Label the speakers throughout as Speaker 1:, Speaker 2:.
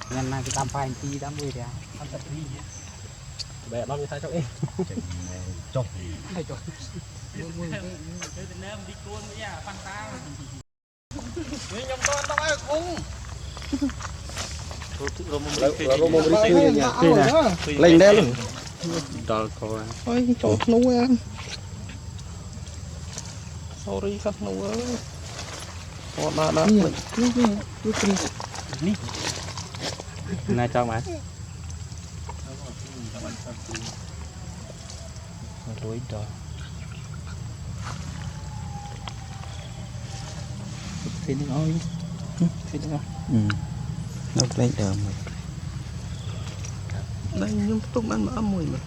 Speaker 1: Nhân này cái tam phai tí tam mươi thì tam tật đi bè nó như thay cho em chọc thay chọc đi cuốn với nhà phan ta với nhom con tao ai cũng
Speaker 2: lên đây luôn
Speaker 1: trời coi
Speaker 2: ôi chỗ nuôi ăn sorry khắc nuôi ơi họ đã
Speaker 1: này cho mày lối trời xin đi ơi xin đi không
Speaker 2: nó lên đờm đây nhưng tôi ăn mà âm mùi mà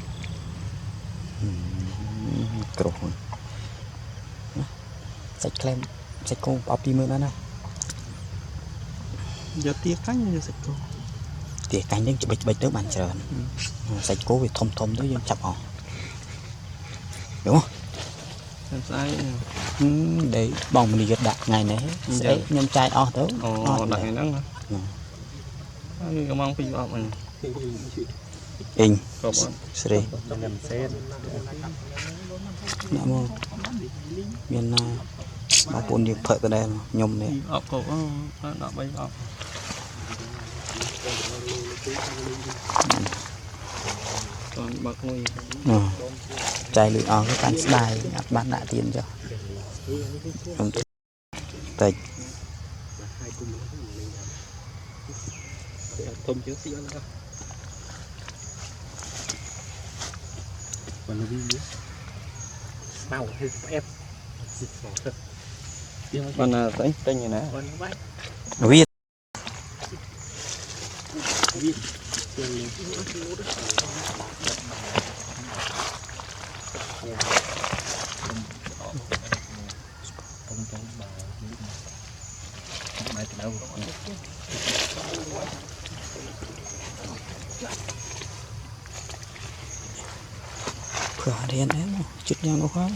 Speaker 2: cột sạch lem sạch con bọc đi mưa đó nè giờ tia cánh như sạch con tia cánh đến bịch bịch nước bàn trời sạch cố vì thom thom tới chập họ đúng không sai để bồng mình đi gật đặt ngày này sẽ nhâm chai o tới đặt ngày nắng cái mong phi bọc mình in sri nè mô miền bảo bồn điệp phật ở đây nhom này ọc cổ nó bay ọc còn bạc nuôi chạy lưỡi ở cái cánh đài bạn đã tiền cho tịch
Speaker 1: thông chiếu xí nữa còn nó đi sao hay ép
Speaker 2: con là tên như nào
Speaker 1: viết
Speaker 2: cửa đèn đấy chút nhau nó khoáng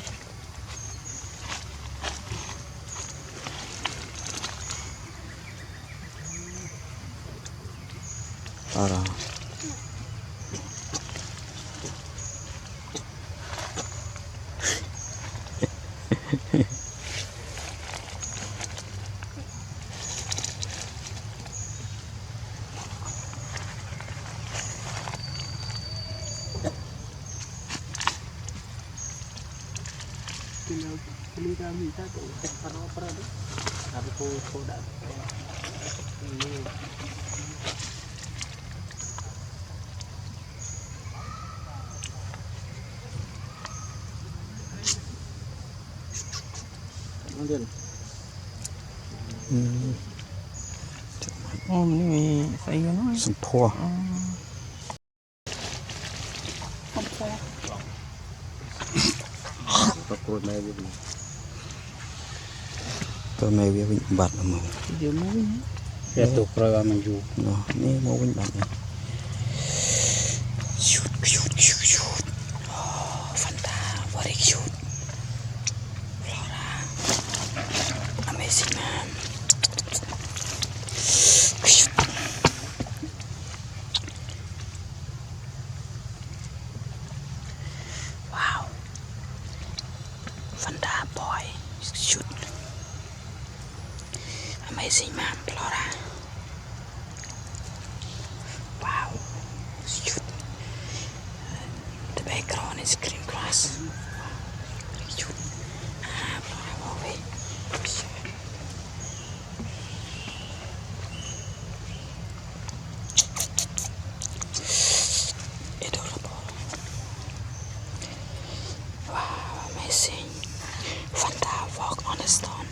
Speaker 2: rồi mình xây nó sụp phua tôi mày biết vịnh bật mà
Speaker 1: điều mới tiếp tục rồi mình dù
Speaker 2: nó nè mua vịnh bật này shoot shoot shoot shoot Fanta very shoot Flora amazing man wow Fanta boy shoot amazing man Flora wow shoot the background is green grass shoot Flora movie adorable wow amazing Fanta walk on the stone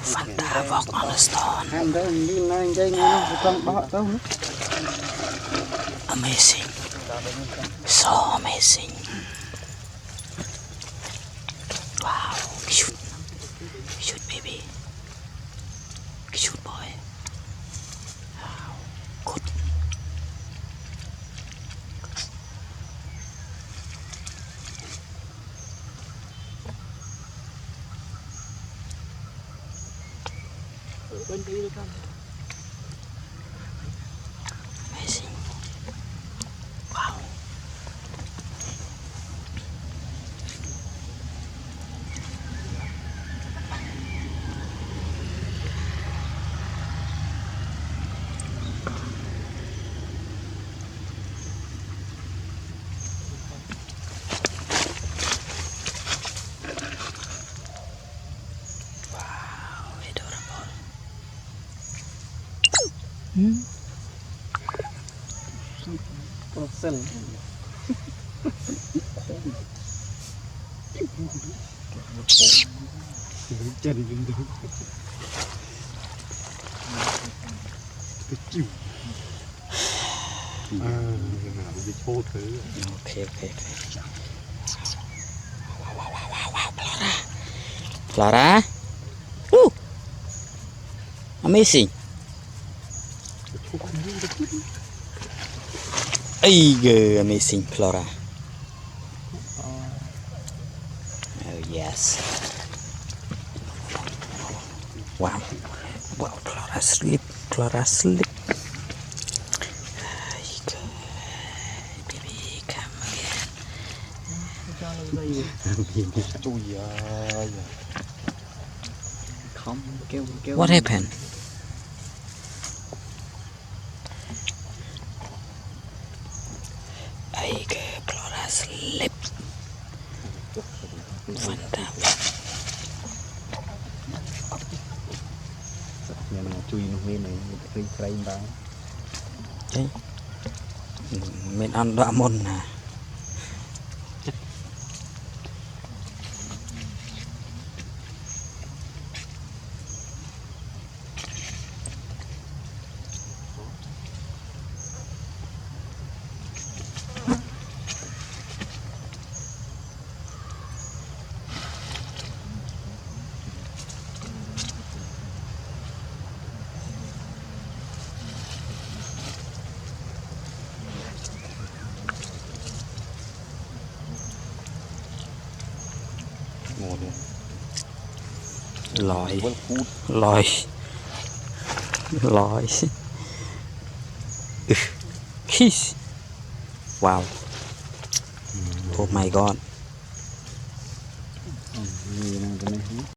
Speaker 2: Fanta walk on the stone. Amazing. So amazing. Wow. Cute. Cute baby. Cute boy. Wow. Good. Amazing. Wow. Wow, adorable.
Speaker 1: chân đứng đứng chịu nào bị thô thứ
Speaker 2: Okay, okay, okay. Wow, Flora. Flora. Woo. Amazing. Amazing Flora. Oh yes. Wow. Wow, Flora sleep. Flora sleep. Baby, come again. What happened? Flora sleep. Fantastic.
Speaker 1: nhà nào chui nó nghe này cây cây ba
Speaker 2: Đấy. Mình ăn đọa môn nè. Lòi Kiss. Wow. Oh my god.